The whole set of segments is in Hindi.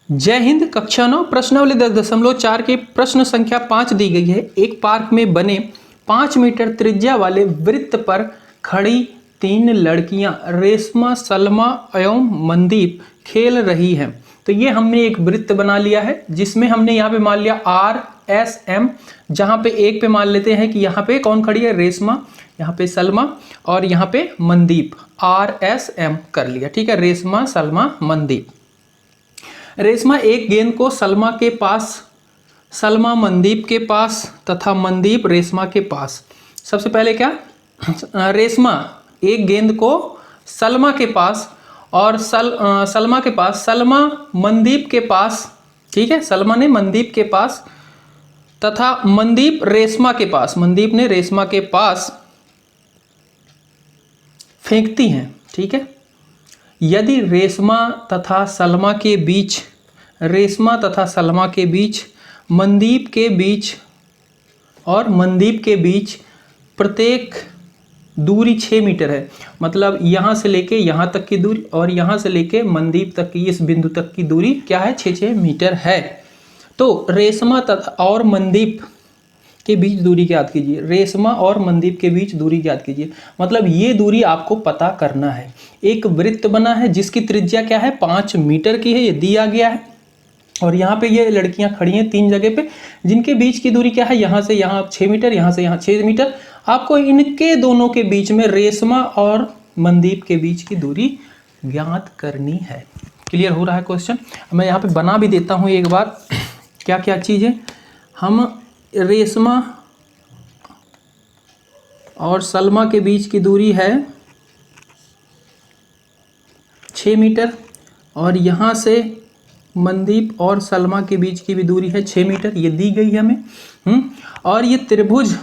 जय हिंद। कक्षा 9 प्रश्नावली 10.4 की प्रश्न संख्या 5 दी गई है। एक पार्क में बने 5 मीटर त्रिज्या वाले वृत्त पर खड़ी 3 लड़कियां रेशमा, सलमा एवं मनदीप खेल रही हैं। तो ये हमने एक वृत्त बना लिया है जिसमें हमने यहाँ पे मान लिया RSM, जहाँ पे एक पे मान लेते हैं कि यहाँ पे कौन खड़ी है, रेशमा, यहाँ पे सलमा और यहाँ पे मनदीप। RSM कर लिया, ठीक है, रेशमा, सलमा, मनदीप। रेशमा एक गेंद को सलमा के पास, सलमा मनदीप के पास तथा मनदीप रेशमा के पास। सबसे पहले क्या, रेशमा एक गेंद को सलमा के पास और सलमा के पास, सलमा मनदीप के पास, ठीक है, सलमा ने मनदीप के पास तथा मनदीप रेशमा के पास, मनदीप ने रेशमा के पास फेंकती हैं, ठीक है। यदि रेशमा तथा सलमा के बीच, रेशमा तथा सलमा के बीच, मनदीप के बीच और मनदीप के बीच प्रत्येक दूरी 6 मीटर है, मतलब यहाँ से लेके यहाँ तक की दूरी और यहाँ से लेके मनदीप तक की, इस बिंदु तक की दूरी क्या है, 6 मीटर है। तो रेशमा तथा और मनदीप के बीच दूरी ज्ञात कीजिए, रेशमा और मनदीप के बीच दूरी ज्ञात कीजिए। मतलब ये दूरी आपको पता करना है। एक वृत्त बना है जिसकी त्रिज्या क्या है, 5 मीटर की है, ये दिया गया है। और यहाँ पे ये लड़कियां खड़ी हैं 3 जगह पे, जिनके बीच की दूरी क्या है, यहाँ से यहाँ 6 मीटर, यहाँ से यहाँ 6 मीटर। आपको इनके दोनों के बीच में, रेशमा और मनदीप के बीच की दूरी ज्ञात करनी है। क्लियर हो रहा है क्वेश्चन? मैं यहाँ पे बना भी देता हूँ एक बार, क्या क्या चीज़ है। हम रेशमा और सलमा के बीच की दूरी है 6 मीटर और यहाँ से मनदीप और सलमा के बीच की भी दूरी है 6 मीटर, ये दी गई है हमें। और ये त्रिभुज,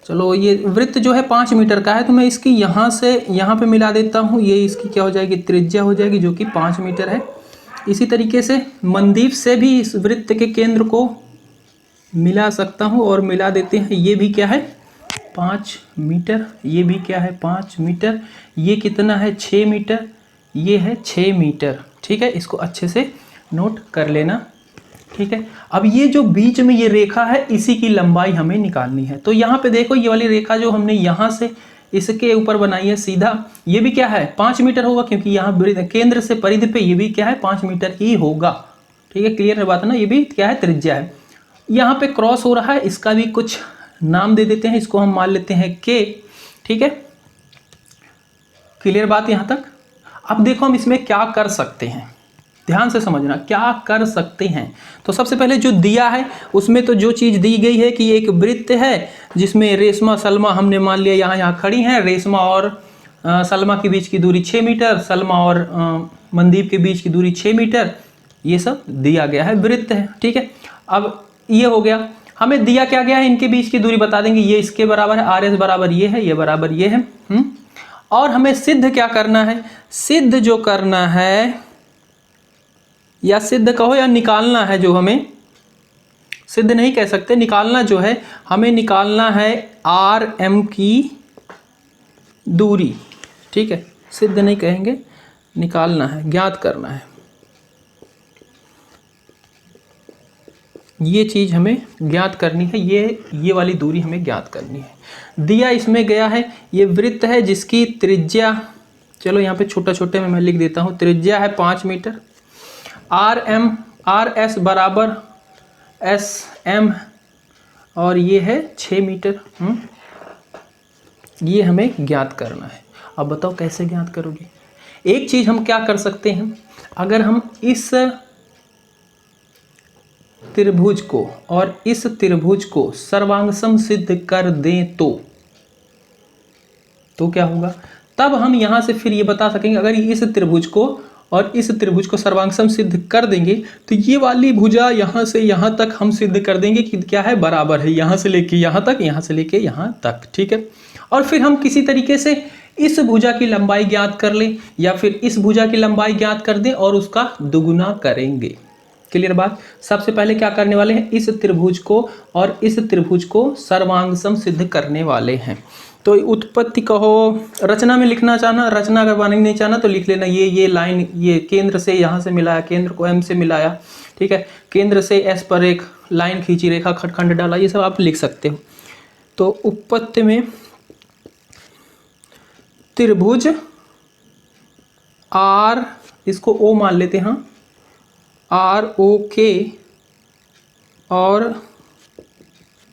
चलो ये वृत्त जो है 5 मीटर का है, तो मैं इसकी यहाँ से यहाँ पे मिला देता हूँ। ये इसकी क्या हो जाएगी, त्रिज्या हो जाएगी, जो कि 5 मीटर है। इसी तरीके से मनदीप से भी इस वृत्त के केंद्र को मिला सकता हूँ और मिला देते हैं। ये भी क्या है, 5 मीटर, ये भी क्या है, 5 मीटर, ये कितना है, 6 मीटर, ये है 6 मीटर, ठीक है। इसको अच्छे से नोट कर लेना, ठीक है। अब ये जो बीच में ये रेखा है, इसी की लंबाई हमें निकालनी है। तो यहाँ पे देखो, ये वाली रेखा जो हमने यहाँ से इसके ऊपर बनाई है सीधा, ये भी क्या है, 5 मीटर होगा, क्योंकि यहाँ केंद्र से परिधि पे ये भी क्या है, 5 मीटर ही होगा, ठीक है। क्लियर है बात ना? ये भी क्या है, त्रिज्या है। यहाँ पे क्रॉस हो रहा है, इसका भी कुछ नाम दे देते हैं, इसको हम मान लेते हैं K, ठीक है। क्लियर बात यहाँ तक? अब देखो हम इसमें क्या कर सकते हैं, ध्यान से समझना क्या कर सकते हैं। तो सबसे पहले जो दिया है उसमें तो जो चीज़ दी गई है कि एक वृत्त है जिसमें रेशमा सलमा हमने मान लिया यहाँ खड़ी हैं, रेशमा और सलमा के बीच की दूरी 6 मीटर, सलमा और मनदीप के बीच की दूरी 6 मीटर, ये सब दिया गया है, वृत्त है, ठीक है। अब ये हो गया, हमें दिया क्या गया है, इनके बीच की दूरी बता देंगे, ये इसके बराबर है, RS बराबर ये है, ये बराबर ये है। और हमें सिद्ध क्या करना है, सिद्ध जो करना है, या सिद्ध कहो या निकालना है, जो हमें सिद्ध नहीं कह सकते, निकालना जो है, हमें निकालना है RM की दूरी, ठीक है। सिद्ध नहीं कहेंगे, निकालना है, ज्ञात करना है। ये चीज़ हमें ज्ञात करनी है, ये वाली दूरी हमें ज्ञात करनी है। दिया इसमें गया है, ये वृत्त है जिसकी त्रिज्या, चलो यहाँ पे छोटा छोटे में मैं लिख देता हूँ, त्रिज्या है 5 मीटर, RS बराबर SM और ये है 6 मीटर। ये हमें ज्ञात करना है। अब बताओ कैसे ज्ञात करोगे? एक चीज़ हम क्या कर सकते हैं, अगर हम इस त्रिभुज को और इस त्रिभुज को सर्वांगसम सिद्ध कर दें तो क्या होगा, तब हम यहां से फिर ये बता सकेंगे, अगर इस त्रिभुज को और इस त्रिभुज को सर्वांगसम सिद्ध कर देंगे तो ये वाली भुजा यहां से यहां तक हम सिद्ध कर देंगे कि क्या है, बराबर है, यहां से लेके यहां तक, यहां से लेके यहां तक, ठीक है। और फिर हम किसी तरीके से इस भुजा की लंबाई ज्ञात कर लें या फिर इस भुजा की लंबाई ज्ञात कर दें और उसका दुगुना करेंगे। क्लियर बात? सबसे पहले क्या करने वाले हैं, इस त्रिभुज को और इस त्रिभुज को सर्वांगसम सिद्ध करने वाले हैं। तो उत्पत्ति कहो, रचना में लिखना चाहना, रचना अगर बनानी नहीं चाहना तो लिख लेना ये लाइन, ये केंद्र से यहाँ से मिलाया, केंद्र को M से मिलाया, ठीक है, केंद्र से S पर एक लाइन खींची, रेखा खंड डाला, ये सब आप लिख सकते हो। तो उत्पत्ति में त्रिभुज R, इसको O मान लेते हैं, ROK और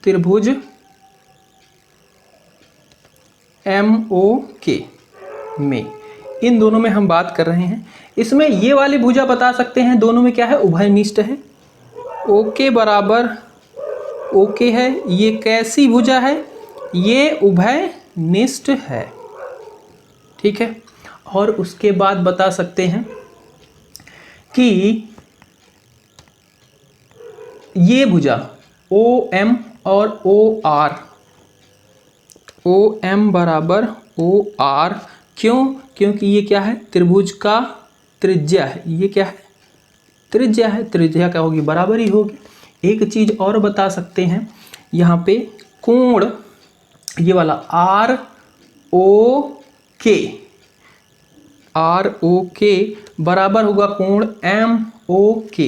त्रिभुज MOK में, इन दोनों में हम बात कर रहे हैं। इसमें ये वाली भुजा बता सकते हैं दोनों में क्या है, उभयनिष्ठ है। OK बराबर OK है, ये कैसी भुजा है, ये उभयनिष्ठ है, ठीक है। और उसके बाद बता सकते हैं कि ये भुजा OM और OR, OM बराबर OR, क्यों, क्योंकि ये क्या है, त्रिभुज का त्रिज्या है, ये क्या है, त्रिज्या है, त्रिज्या क्या होगी, बराबर ही होगी। एक चीज़ और बता सकते हैं, यहाँ पे कोण ये वाला ROK बराबर होगा कोण MOK।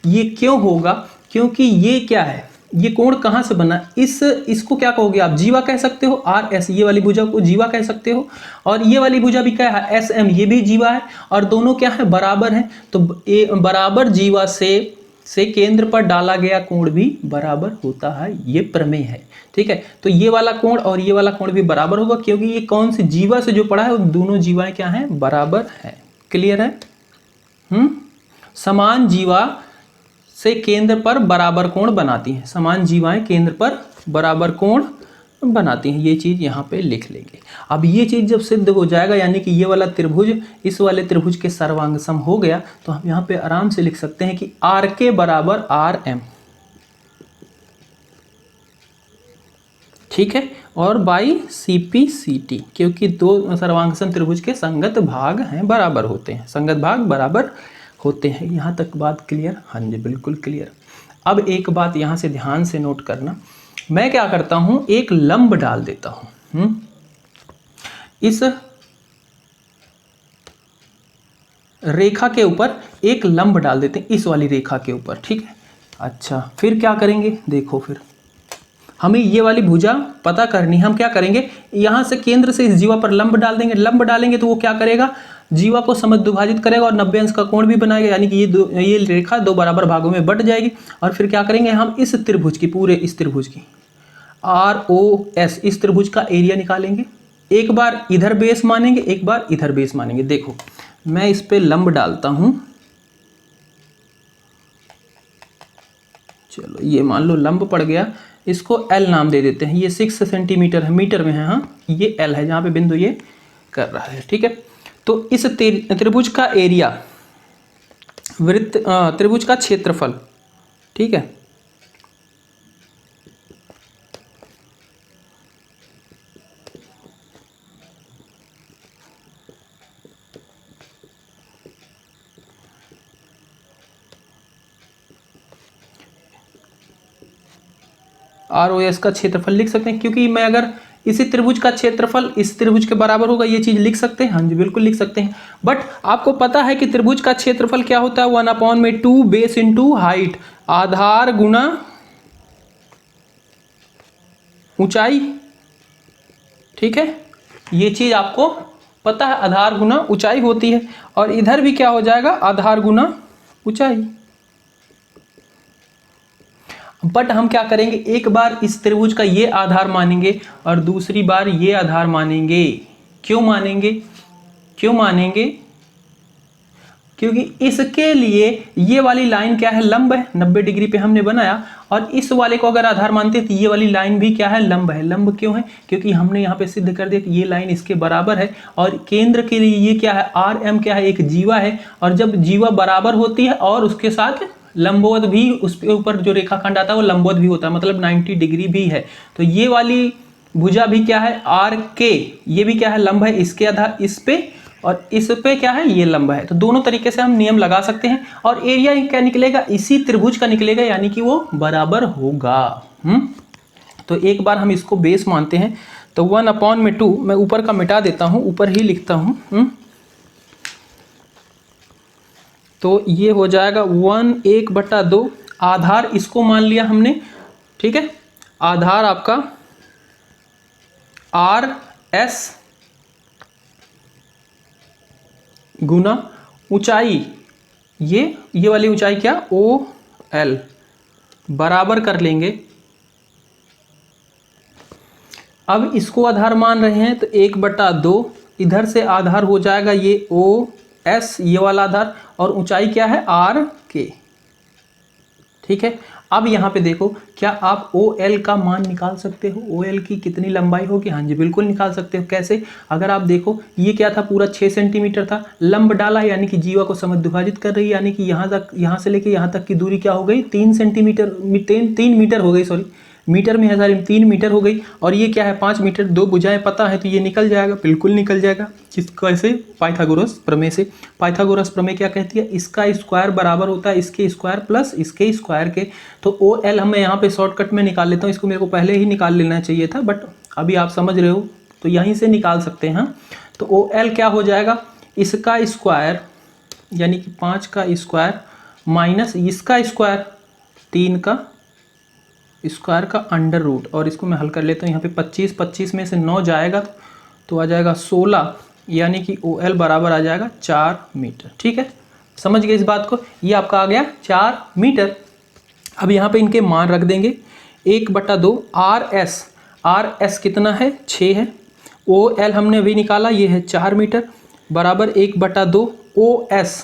ये क्यों होगा, क्योंकि ये क्या है, ये कोण कहाँ से बना, इसको क्या कहोगे आप, जीवा कह सकते हो, RS, ये वाली भुजा को जीवा कह सकते हो। और ये वाली भुजा भी क्या है, SM, ये भी जीवा है, और दोनों क्या है, बराबर हैं। तो बराबर जीवा से केंद्र पर डाला गया कोण भी बराबर होता है, ये प्रमेय है, ठीक है। तो ये वाला कोण और ये वाला कोण भी बराबर होगा, क्योंकि ये कौन सी जीवा से जो पड़ा है, दोनों जीवाएं क्या हैं, बराबर है। क्लियर है। समान जीवा से केंद्र पर बराबर कोण बनाती हैं, समान जीवाएं केंद्र पर बराबर कोण बनाती हैं, ये चीज़ यहाँ पे लिख लेंगे। अब ये चीज़ जब सिद्ध हो जाएगा, यानी कि ये वाला त्रिभुज इस वाले त्रिभुज के सर्वांग सम हो गया, तो हम यहाँ पे आराम से लिख सकते हैं कि RK बराबर RM, ठीक है, और बाई CP/CT, क्योंकि दो सर्वांग सम त्रिभुज के संगत भाग हैं, बराबर होते हैं, संगत भाग बराबर होते हैं। यहाँ तक बात क्लियर? हाँ जी, बिल्कुल क्लियर। अब एक बात यहाँ से ध्यान से नोट करना, मैं क्या करता हूँ, एक लंब डाल देता हूँ इस रेखा के ऊपर, एक लंब डाल देते हैं इस वाली रेखा के ऊपर, ठीक है। अच्छा, फिर क्या करेंगे, देखो, फिर हमें ये वाली भुजा पता करनी है। हम क्या करेंगे, यहाँ से केंद्र से इस जीवा पर लंब डाल देंगे। लंब डालेंगे तो वो क्या करेगा, जीवा को समद्विभाजित करेगा और 90 अंश का कोण भी बनाएगा, यानी कि ये रेखा दो बराबर भागों में बट जाएगी। और फिर क्या करेंगे, हम इस त्रिभुज की, पूरे इस त्रिभुज की ROS, इस त्रिभुज का एरिया निकालेंगे। एक बार इधर बेस मानेंगे, एक बार इधर बेस मानेंगे। देखो, मैं इस पे लंब डालता हूं, चलो ये मान लो लंब पड़ गया, इसको L नाम दे देते हैं। ये 6 सेंटीमीटर है, मीटर में है, हाँ, ये L है जहाँ पे बिंदु ये कर रहा है, ठीक है। तो इस त्रिभुज का एरिया, वृत्त त्रिभुज का क्षेत्रफल, ठीक है, ROS का क्षेत्रफल लिख सकते हैं, क्योंकि मैं अगर इसी त्रिभुज का क्षेत्रफल इस त्रिभुज के बराबर होगा, ये चीज लिख सकते हैं। हाँ जी, बिल्कुल लिख सकते हैं। बट आपको पता है कि त्रिभुज का क्षेत्रफल क्या होता है, 1/2 बेस इंटू हाइट, आधार गुना ऊंचाई, ठीक है। ये चीज आपको पता है, आधार गुना ऊंचाई होती है। और इधर भी क्या हो जाएगा, आधार गुना ऊंचाई। बट हम क्या करेंगे, एक बार इस त्रिभुज का ये आधार मानेंगे और दूसरी बार ये आधार मानेंगे। क्यों मानेंगे, क्यों मानेंगे, क्योंकि इसके लिए ये वाली लाइन क्या है, लंब है, 90 डिग्री पे हमने बनाया। और इस वाले को अगर आधार मानते तो ये वाली लाइन भी क्या है, लंब है। लंब क्यों है, क्योंकि हमने यहाँ पे सिद्ध कर दिया कि ये लाइन इसके बराबर है। और केंद्र के लिए ये क्या है, RM क्या है, एक जीवा है। और जब जीवा बराबर होती है और उसके साथ लंबवत भी, उसके ऊपर जो रेखाखंड आता है वो लंबवत भी होता है, मतलब 90 डिग्री भी है। तो ये वाली भुजा भी क्या है, RK, ये भी क्या है, लंब है इसके आधार, इस पे, और इस पे क्या है, ये लंब है। तो दोनों तरीके से हम नियम लगा सकते हैं। और एरिया क्या निकलेगा, इसी त्रिभुज का निकलेगा, यानी कि वो बराबर होगा। तो एक बार हम इसको बेस मानते हैं, तो 1/2 मैं ऊपर का मिटा देता हूँ, ऊपर ही लिखता हूँ। तो ये हो जाएगा 1/2, आधार इसको मान लिया हमने, ठीक है। आधार आपका RS गुना ऊंचाई, ये वाली ऊंचाई क्या, OL, बराबर कर लेंगे। अब इसको आधार मान रहे हैं तो 1/2, इधर से आधार हो जाएगा ये OS, ये वाला आधार, और ऊंचाई क्या है RK, ठीक है। अब यहाँ पे देखो, क्या आप OL का मान निकाल सकते हो, OL की कितनी लंबाई होगी? हाँ जी बिल्कुल निकाल सकते हो। कैसे? अगर आप देखो ये क्या था, पूरा 6 सेंटीमीटर था, लंब डाला यानी कि जीवा को समद्विभाजित कर रही है, यानी कि यहाँ तक, यहाँ से लेके यहाँ तक की दूरी क्या हो गई, 3 सेंटीमीटर, 3 मीटर हो गई, सॉरी मीटर में है सारी, 3 मीटर हो गई। और ये क्या है 5 मीटर, 2 भुजाएं पता है तो ये निकल जाएगा, बिल्कुल निकल जाएगा। किस कैसे? पाइथागोरस प्रमेय से। पाइथागोरस प्रमेय क्या कहती है, इसका स्क्वायर बराबर होता है इसके स्क्वायर प्लस इसके स्क्वायर के। तो OL हमें यहाँ पे शॉर्टकट में निकाल लेता हूँ, इसको मेरे को पहले ही निकाल लेना चाहिए था, बट अभी आप समझ रहे हो तो यहीं से निकाल सकते हैं। तो OL क्या हो जाएगा, इसका स्क्वायर यानी कि 5 का स्क्वायर माइनस इसका स्क्वायर 3 का स्क्वायर का अंडर रूट, और इसको मैं हल कर लेता हूँ। यहाँ पे 25 में से 9 जाएगा तो आ जाएगा 16, यानी कि OL बराबर आ जाएगा 4 मीटर, ठीक है। समझ गए इस बात को, ये आपका आ गया 4 मीटर। अब यहाँ पे इनके मान रख देंगे, 1/2 RS कितना है, 6 है। OL हमने अभी निकाला, ये है 4 मीटर, बराबर 1/2 OS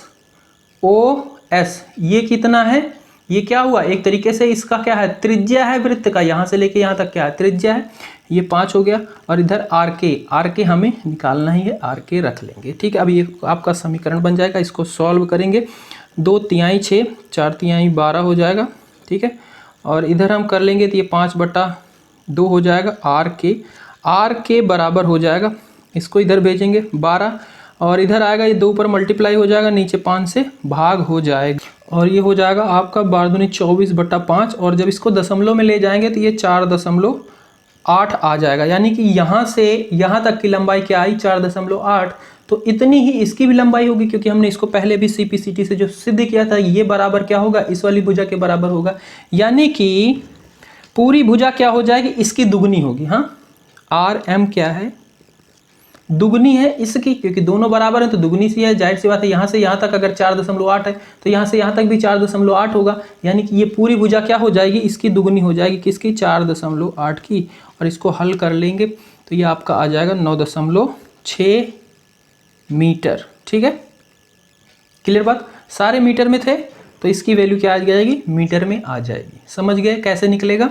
ये कितना है, ये क्या हुआ, एक तरीके से इसका क्या है, त्रिज्या है वृत्त का, यहाँ से लेके यहाँ तक क्या है, त्रिज्या है, ये 5 हो गया। और इधर RK हमें निकालना ही है, RK रख लेंगे, ठीक है। अब ये आपका समीकरण बन जाएगा, इसको सॉल्व करेंगे, 2 तिहाई 6, 4 तिहाई 12 हो जाएगा, ठीक है। और इधर हम कर लेंगे तो ये 5/2 हो जाएगा, RK बराबर हो जाएगा, इसको इधर भेजेंगे 12, और इधर आएगा ये 2 पर मल्टीप्लाई हो जाएगा, नीचे 5 से भाग हो जाएगा, और ये हो जाएगा आपका 12×2 = 24/5। और जब इसको दशमलव में ले जाएंगे तो ये 4.8 आ जाएगा, यानी कि यहाँ से यहाँ तक की लंबाई क्या आई, 4.8। तो इतनी ही इसकी भी लंबाई होगी, क्योंकि हमने इसको पहले भी CPCT से जो सिद्ध किया था, ये बराबर क्या होगा, इस वाली भुजा के बराबर होगा, यानी कि पूरी भुजा क्या हो जाएगी, इसकी दुगनी होगी। हाँ, RM क्या है, दुगनी है इसकी, क्योंकि दोनों बराबर हैं तो दुगनी सी है, जाहिर सी बात है। यहाँ से यहाँ तक अगर 4.8 है तो यहाँ से यहाँ तक भी 4.8 होगा, यानी कि ये पूरी भुजा क्या हो जाएगी, इसकी दुगनी हो जाएगी, किसकी, 4.8 की। और इसको हल कर लेंगे तो ये आपका आ जाएगा 9.6 मीटर, ठीक है। क्लियर बात, सारे मीटर में थे तो इसकी वैल्यू क्या आ जाएगी, मीटर में आ जाएगी। समझ गए कैसे निकलेगा।